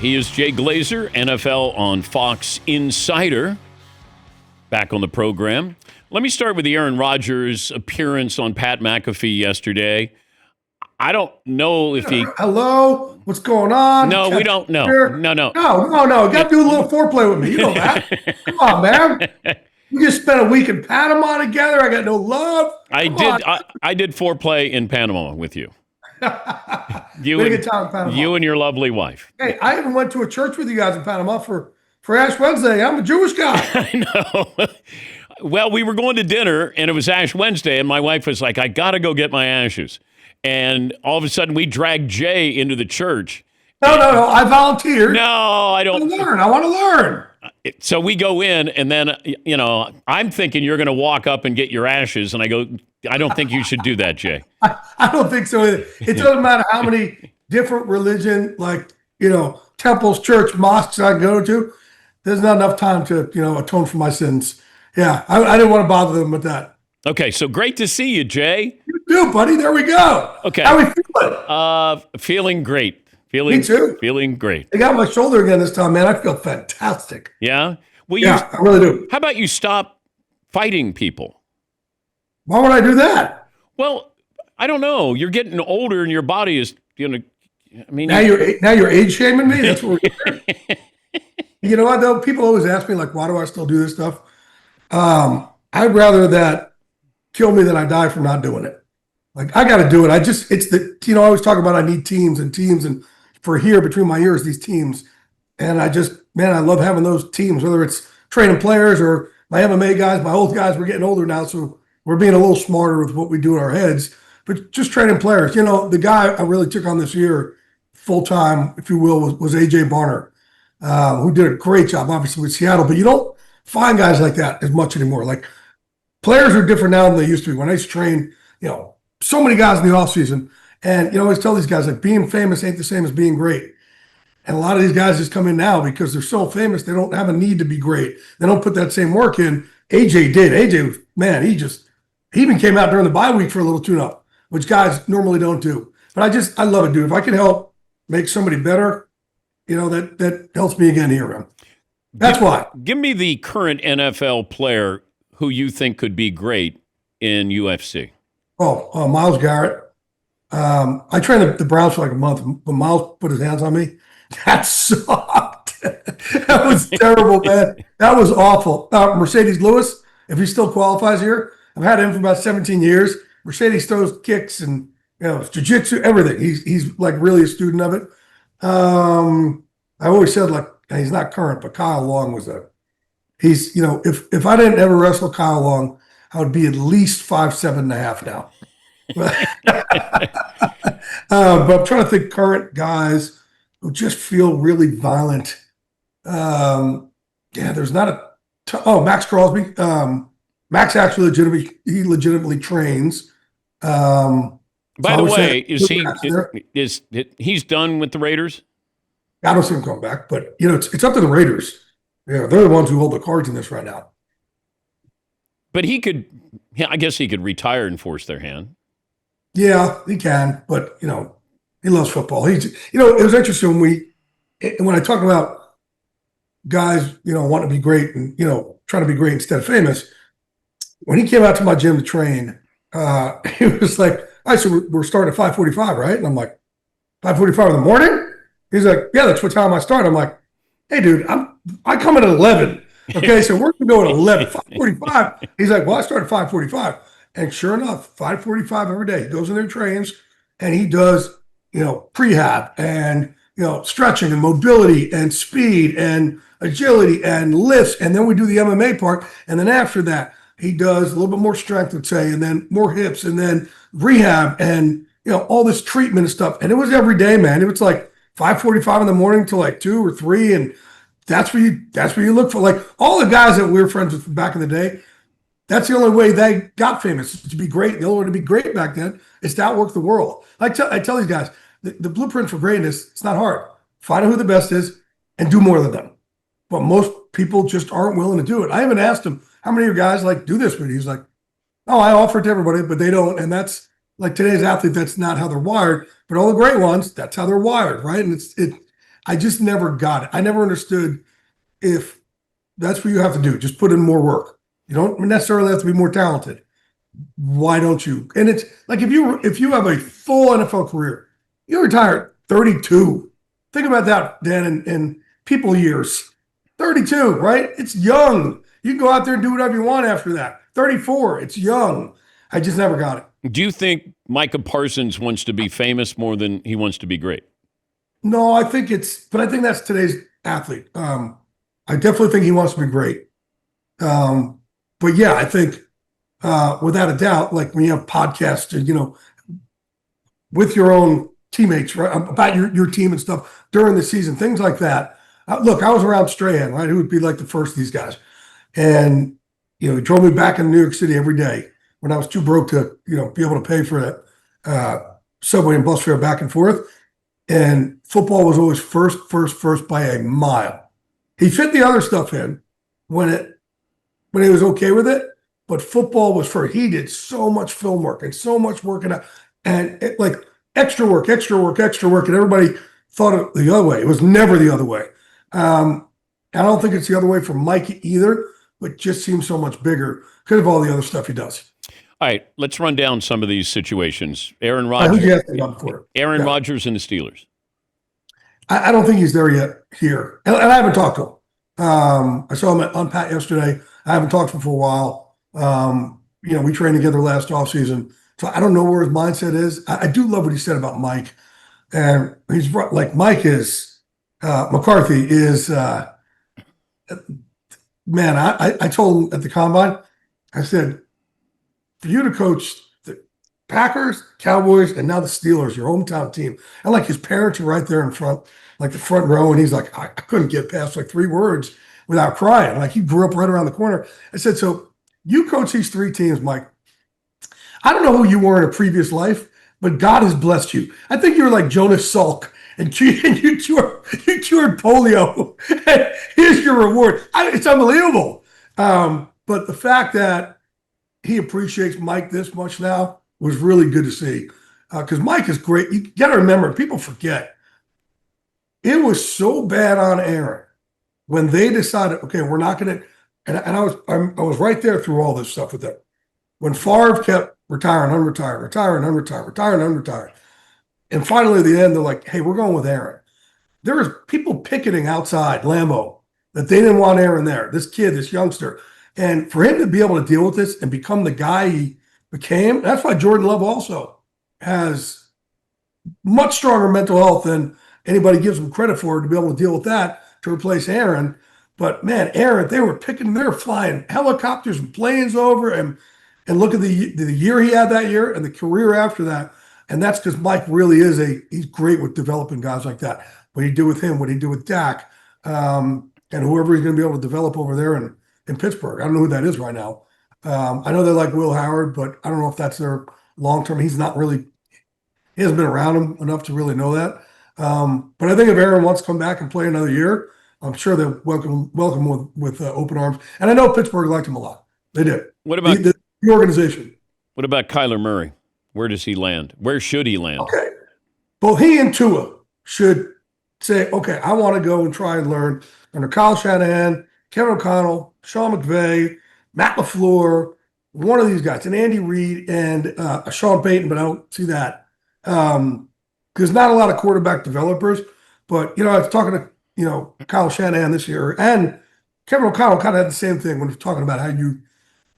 He is Jay Glazer, NFL on Fox Insider, back on the program. Let me start with the Aaron Rodgers appearance on Pat McAfee yesterday. I don't know if he... Hello? What's going on? No, we don't know. No. No. You got to do a little foreplay with me. You know that. Come on, man. We just spent a week in Panama together. I got no love. I did foreplay in Panama with you. You had a good time in Panama. You and your lovely wife. Hey, I even went to a church with you guys in Panama for Ash Wednesday. I'm a Jewish guy. I know. Well, we were going to dinner, and it was Ash Wednesday, and my wife was like, I got to go get my ashes. And all of a sudden, we dragged Jay into the church. No. I volunteered. No, I don't. I want to learn. So we go in, and then, I'm thinking you're going to walk up and get your ashes. And I go, I don't think you should do that, Jay. I don't think so either. It doesn't matter how many different religion, temples, church, mosques I go to. There's not enough time to, atone for my sins. Yeah, I didn't want to bother them with that. Okay, so great to see you, Jay. You too, buddy. There we go. Okay. How we feeling? Feeling great. Me too. Feeling great. I got my shoulder again this time, man. I feel fantastic. Yeah? Well, I really do. How about you stop fighting people? Why would I do that? Well, I don't know. You're getting older and your body is, Now you're age shaming me? That's what we're doing. You know what, though? People always ask me, why do I still do this stuff? I'd rather that kill me than I die from not doing it. I got to do it. I always talk about I need teams and for here between my ears, these teams. And I love having those teams, whether it's training players or my MMA guys, my old guys. We're getting older now, so we're being a little smarter with what we do in our heads. But just training players. The guy I really took on this year, full-time, if you will, was A.J. Barner, who did a great job, obviously, with Seattle. But you don't find guys like that as much anymore. Players are different now than they used to be. When I used to train, so many guys in the offseason. And, I always tell these guys, being famous ain't the same as being great. And a lot of these guys just come in now because they're so famous, they don't have a need to be great. They don't put that same work in. AJ did. AJ was, man, he even came out during the bye week for a little tune-up, which guys normally don't do. But I love it, dude. If I can help make somebody better, that helps me again here, man. That's why. Give me the current NFL player who you think could be great in UFC. Myles Garrett. I trained the Browns for like a month. When Myles put his hands on me, that sucked. That was terrible, man. That was awful. Mercedes Lewis, if he still qualifies here, I've had him for about 17 years. Mercedes throws kicks and jiu-jitsu, everything. He's really a student of it. I always said he's not current, but Kyle Long was he's if I didn't ever wrestle Kyle Long, I would be at least 5'7.5" now. But I'm trying to think current guys who just feel really violent. There's not Max Crosby. Max actually legitimately trains. By the way, is he's done with the Raiders? I don't see him coming back, but it's up to the Raiders. Yeah, they're the ones who hold the cards in this right now. But I guess he could retire and force their hand. Yeah, he can, but he loves football. It was interesting when I talk about guys, wanting to be great and trying to be great instead of famous. When he came out to my gym to train, he was like, "All right, so we're starting at 5:45, right?" And I'm like, "5:45 in the morning?" He's like, "Yeah, that's what time I start." I'm like, "Hey, dude, I come in at 11. Okay, so we're gonna go at 11, 5:45." He's like, "Well, I start at 5:45." And sure enough, 5:45 every day, he goes in there, trains, and he does, prehab and, stretching and mobility and speed and agility and lifts. And then we do the MMA part. And then after that, he does a little bit more strength, let's say, and then more hips and then rehab and, all this treatment and stuff. And it was every day, man. It was like 5:45 in the morning till 2 or 3. And that's where you look for, all the guys that we were friends with from back in the day. That's the only way they got famous, to be great. The only way to be great back then is to outwork the world. I tell these guys, the blueprint for greatness, it's not hard. Find out who the best is and do more than them. But most people just aren't willing to do it. I even asked him, how many of your guys do this with you? He's like, "Oh, I offer it to everybody, but they don't." And that's today's athlete, that's not how they're wired. But all the great ones, that's how they're wired, right? And I just never got it. I never understood if that's what you have to do. Just put in more work. You don't necessarily have to be more talented. Why don't you? And it's like if you have a full NFL career, you retire at 32. Think about that, Dan, in people years. 32, right? It's young. You can go out there and do whatever you want after that. 34, it's young. I just never got it. Do you think Micah Parsons wants to be famous more than he wants to be great? No, I think but I think that's today's athlete. I definitely think he wants to be great. But yeah, I think without a doubt, like when you have podcasts, with your own teammates, right, about your team and stuff during the season, things like that. Look, I was around Strahan, right, who would be like the first of these guys. And, he drove me back in New York City every day when I was too broke to, be able to pay for that subway and bus fare back and forth. And football was always first by a mile. He fit the other stuff in when he was okay with it, but football was first. He did so much film work and so much working out, and like extra work, and everybody thought it the other way. It was never the other way. I don't think it's the other way for Mike either, but just seems so much bigger because of all the other stuff he does. All right, let's run down some of these situations. Aaron Rodgers and the Steelers. I don't think he's there yet here. And I haven't talked to him. I saw him on Pat yesterday. I haven't talked to him for a while. We trained together last offseason. So I don't know where his mindset is. I do love what he said about Mike. And he's like, Mike is, McCarthy is, man, I told him at the combine, I said, for you to coach the Packers, Cowboys, and now the Steelers, your hometown team, and like his parents are right there in front, like the front row, and he's like, I couldn't get past like 3 words without crying. Like he grew up right around the corner. I said, so you coach these 3 teams, Mike. I don't know who you were in a previous life, but God has blessed you. I think you were like Jonas Salk, and you cured polio. And here's your reward. It's unbelievable. But the fact that he appreciates Mike this much now was really good to see. Because Mike is great. You got to remember, people forget. It was so bad on Aaron when they decided, okay, we're not going to. And I was right there through all this stuff with them. When Favre kept retiring, unretiring. And finally, at the end, they're like, hey, we're going with Aaron. There was people picketing outside Lambeau that they didn't want Aaron there. This kid, this youngster. And for him to be able to deal with this and become the guy he became, that's why Jordan Love also has much stronger mental health than anybody gives him credit for, to be able to deal with that to replace Aaron. But man, Aaron, they were flying helicopters and planes over, and look at the year he had that year and the career after that. And that's because Mike really he's great with developing guys like that. What he did with him, what he did with Dak, and whoever he's going to be able to develop over there in Pittsburgh. I don't know who that is right now. I know they like Will Howard, but I don't know if that's their long-term. He hasn't been around him enough to really know that. But I think if Aaron wants to come back and play another year, I'm sure they'll welcome with open arms. And I know Pittsburgh liked him a lot. They did. What about the organization? What about Kyler Murray? Where does he land? Where should he land? Okay. Well, he and Tua should say, okay, I want to go and try and learn under Kyle Shanahan, Kevin O'Connell, Sean McVay, Matt LaFleur, one of these guys, and Andy Reid and Sean Payton, but I don't see that. Because not a lot of quarterback developers. But, I was talking to, Kyle Shanahan this year, and Kevin O'Connell kind of had the same thing when he was talking about how you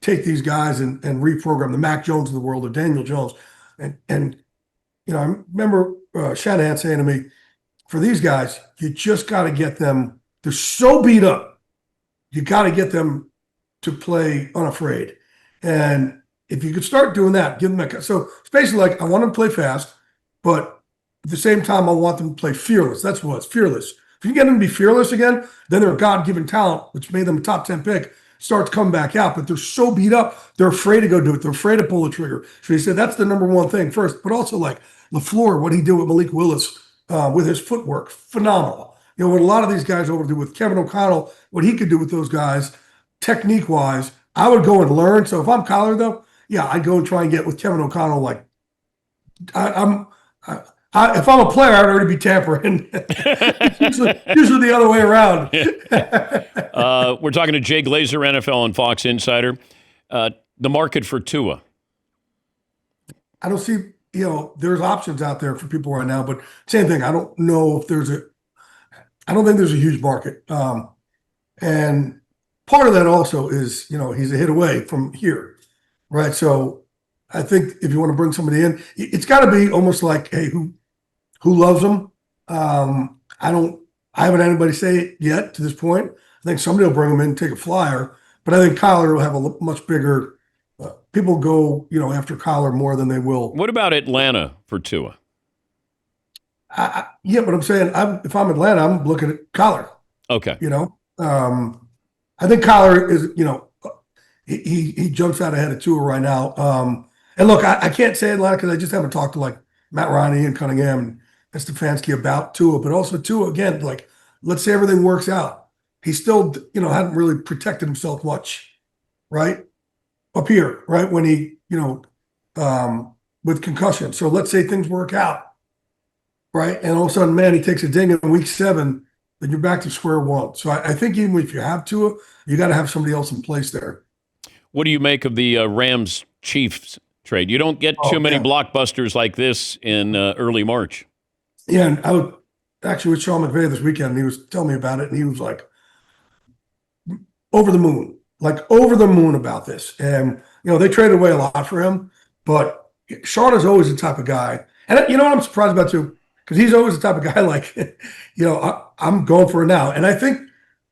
take these guys and reprogram the Mac Jones of the world or Daniel Jones. And I remember Shanahan saying to me, for these guys, you just got to get them, they're so beat up, you got to get them to play unafraid. And if you could start doing that, give them that. So it's basically like, I want them to play fast, but at the same time, I want them to play fearless. That's what it's fearless. If you get them to be fearless again, then their God-given talent, which made them a top 10 pick, starts to come back out. But they're so beat up, they're afraid to go do it. They're afraid to pull the trigger. So he said that's the number one thing first. But also like LaFleur, what he did with Malik Willis with his footwork, phenomenal. What a lot of these guys over do with Kevin O'Connell, what he could do with those guys, technique-wise, I would go and learn. So if I'm Kyler, though, yeah, I'd go and try and get with Kevin O'Connell. Like, If I'm a player, I'd already be tampering. usually the other way around. We're talking to Jay Glazer, NFL on Fox Insider. The market for Tua. I don't see, there's options out there for people right now, but same thing. I don't know if I don't think there's a huge market. And part of that also is, he's a hit away from here, right? So I think if you want to bring somebody in, it's got to be almost like, hey, who loves him? I haven't had anybody say it yet to this point. I think somebody will bring him in and take a flyer, but I think Kyler will have a much bigger. People go, after Kyler more than they will. What about Atlanta for Tua? Yeah, but I'm saying, if I'm Atlanta, I'm looking at Kyler. Okay. I think Kyler is, he jumps out ahead of Tua right now. And look, I can't say Atlanta because I just haven't talked to like Matt Ryan and Cunningham and Stefanski about Tua, but also Tua again. Like, let's say everything works out. He still, hadn't really protected himself much, right? Up here, right? When he, with concussion. So let's say things work out, right? And all of a sudden, man, he takes a ding in week 7, then you're back to square one. So I think even if you have Tua, you got to have somebody else in place there. What do you make of the Rams-Chiefs trade? You don't get too many blockbusters like this in early March. Yeah, and I was actually with Sean McVay this weekend, and he was telling me about it, and he was like, over the moon about this. And, they traded away a lot for him, but Sean is always the type of guy. And you know what I'm surprised about too? Because he's always the type of guy like, I'm going for it now. And I think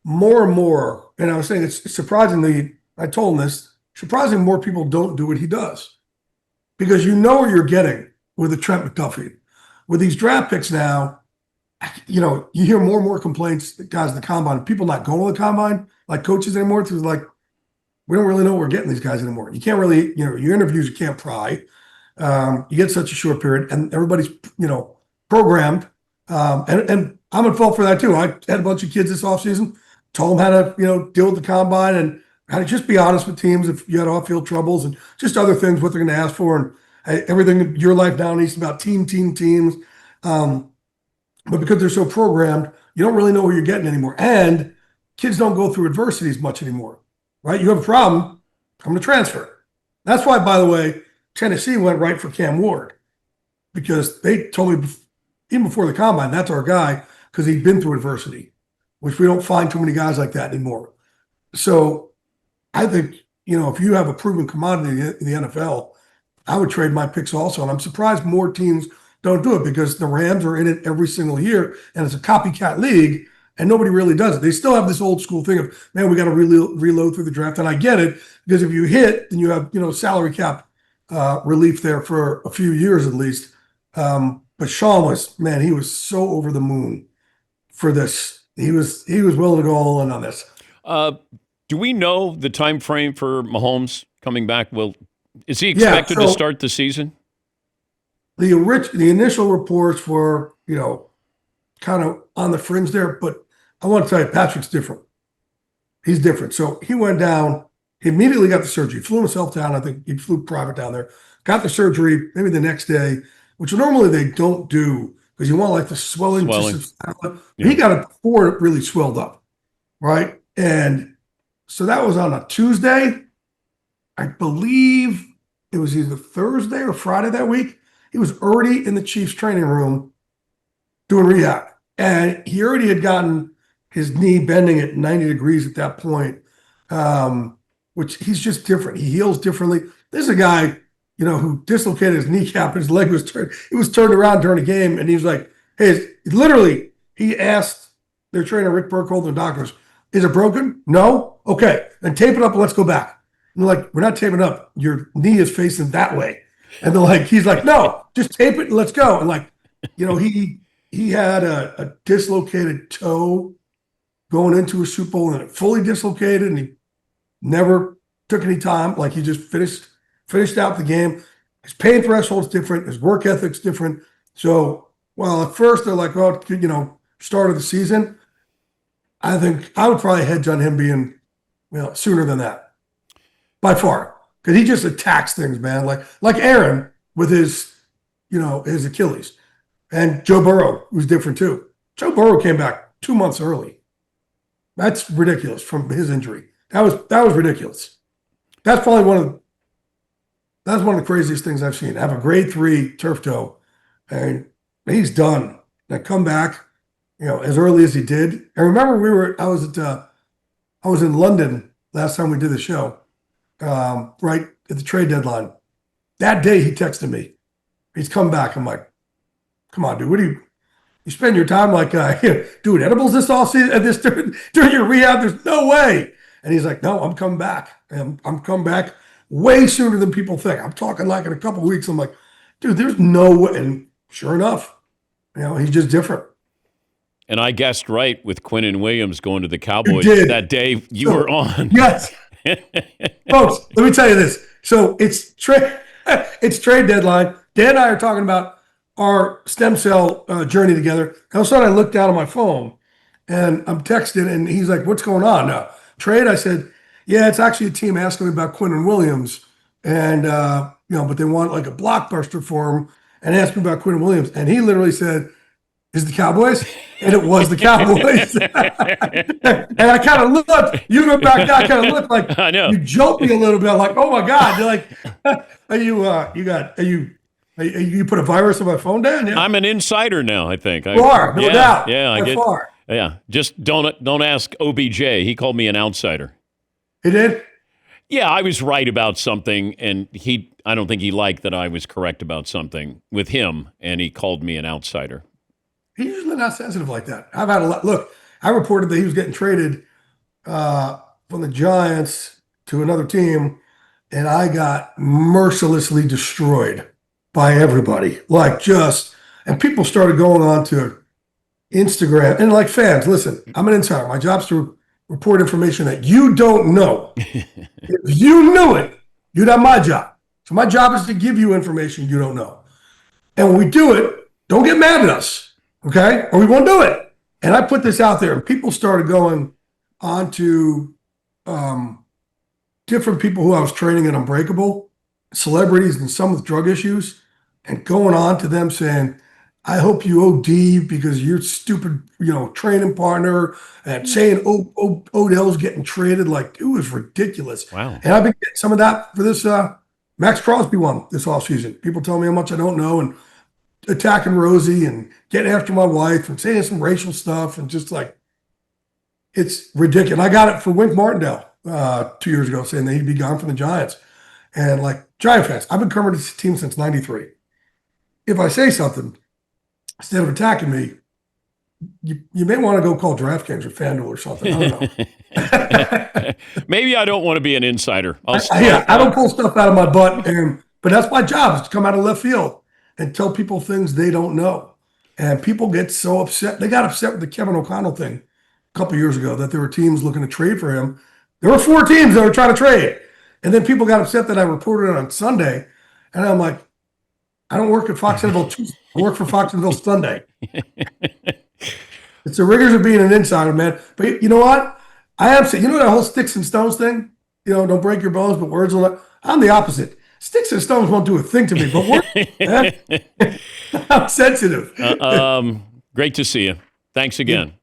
more and more, and I was saying it's surprisingly, I told him this, surprisingly more people don't do what he does. Because you know what you're getting with a Trent McDuffie. With these draft picks now, you hear more and more complaints, guys in the combine, people not going to the combine, like coaches anymore, because like, we don't really know what we're getting these guys anymore. You can't really, your interviews, you can't pry. You get such a short period, and everybody's, programmed. And I'm at fault for that too. I had a bunch of kids this offseason, told them how to, deal with the combine and how to just be honest with teams if you had off-field troubles and just other things, what they're going to ask for. And everything in your life now needs about teams. But because they're so programmed, you don't really know what you're getting anymore. And kids don't go through adversity as much anymore, right? You have a problem, come to transfer. That's why, by the way, Tennessee went right for Cam Ward, because they told me even before the combine, that's our guy, because he'd been through adversity, which we don't find too many guys like that anymore. So I think, if you have a proven commodity in the NFL, I would trade my picks also. And I'm surprised more teams don't do it, because the Rams are in it every single year, and it's a copycat league, and nobody really does it. They still have this old school thing of, man, we got to reload through the draft. And I get it, because if you hit, then you have, salary cap relief there for a few years at least. But Sean he was so over the moon for this. He was willing to go all in on this. Do we know the time frame for Mahomes coming back? Is he expected to start the season? The initial reports were, kind of on the fringe there, but I want to tell you, Patrick's different. He's different. So he went down, he immediately got the surgery, flew himself down. I think he flew private down there, got the surgery maybe the next day, which normally they don't do because you want like the swelling. Yeah. He got it before it really swelled up, right? And so that was on a Tuesday. I believe it was either Thursday or Friday that week. He was already in the Chiefs training room doing rehab. And he already had gotten his knee bending at 90 degrees at that point, which he's just different. He heals differently. This is a guy, who dislocated his kneecap. His leg was turned. It was turned around during a game. And he was like, hey, literally, he asked their trainer, Rick Burkholder, the doctors, is it broken? No? Okay. Then tape it up and let's go back. And they're like, we're not taping up. Your knee is facing that way. And they're like, he's like, no, just tape it and let's go. And like, he had a dislocated toe going into a Super Bowl, and it fully dislocated, and he never took any time. Like, he just finished out the game. His pain threshold's different. His work ethic's different. So, well, at first they're like, oh, start of the season. I think I would probably hedge on him being, sooner than that, by far, because he just attacks things, man. Like Aaron with his, his Achilles. And Joe Burrow was different too. Joe Burrow came back 2 months early. That's ridiculous from his injury. That was ridiculous. That's probably that's one of the craziest things I've seen. Have a grade 3 turf toe, and he's done. Now come back, as early as he did. And remember, I was in London last time we did the show, right at the trade deadline. That day he texted me. He's come back. I'm like, come on, dude. What do you spend your time like doing edibles this all season, during your rehab? There's no way. And he's like, no, I'm coming back. And I'm coming back way sooner than people think. I'm talking like in a couple of weeks. I'm like, dude, there's no way. And sure enough, he's just different. And I guessed right with Quinnen Williams going to the Cowboys that day you were on. Yes. Folks, let me tell you this. So it's trade deadline. Dan and I are talking about our stem cell journey together. And all of a sudden I looked down on my phone and I'm texting and he's like, what's going on? Trade? I said, yeah, it's actually a team asking me about Quinnen Williams. And, but they want like a blockbuster for him and asked me about Quinnen Williams. And he literally said, is the Cowboys? And it was the Cowboys. And I kind of looked, you go back there, I kind of looked like, I know. You joked me a little bit. I'm like, oh my God. You're like, you put a virus on my phone, Dan? Yeah. I'm an insider now, I think. You are, no doubt. Yeah, I get. Far. Yeah, just don't ask OBJ. He called me an outsider. He did? Yeah, I was right about something, and I don't think he liked that I was correct about something with him, and he called me an outsider. He's usually not sensitive like that. I've had a lot. Look, I reported that he was getting traded from the Giants to another team, and I got mercilessly destroyed by everybody. And people started going on to Instagram. And like fans, listen, I'm an insider. My job's to report information that you don't know. If you knew it, you'd have my job. So my job is to give you information you don't know. And when we do it, don't get mad at us. Okay? Or we won't do it. And I put this out there, and people started going on to different people who I was training at Unbreakable, celebrities and some with drug issues, and going on to them saying, I hope you OD because you're stupid, training partner, and saying Odell's getting traded. Like, it was ridiculous. Wow. And I've been getting some of that for this Max Crosby one this offseason. People tell me how much I don't know and attacking Rosie and getting after my wife and saying some racial stuff and just like, it's ridiculous. I got it for Wink Martindale 2 years ago saying that he'd be gone from the Giants. And like Giant fans, I've been covering this team since '93. If I say something, instead of attacking me, you may want to go call DraftKings or FanDuel or something. I don't know. Maybe I don't want to be an insider. I don't pull stuff out of my butt, but that's my job, is to come out of left field and tell people things they don't know. And people get so upset. They got upset with the Kevin O'Connell thing a couple of years ago, that there were teams looking to trade for him. There were 4 teams that were trying to trade. And then people got upset that I reported it on Sunday. And I'm like, I don't work at Fox NFL Tuesday. I work for Fox NFL Sunday. It's the rigors of being an insider, man. But you know what? I am saying, that whole sticks and stones thing? Don't break your bones, but words will not. I'm the opposite. Sticks and stones won't do a thing to me, but words, I'm sensitive. Great to see you. Thanks again.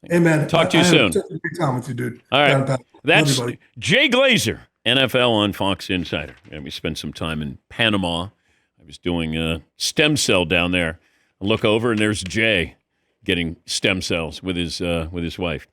Hey, man. Talk to you soon. Such a great time with you, dude. All right. That's Jay Glazer, NFL on Fox Insider. And we spent some time in Panama. I was doing a stem cell down there. I look over, and there's Jay getting stem cells with his wife.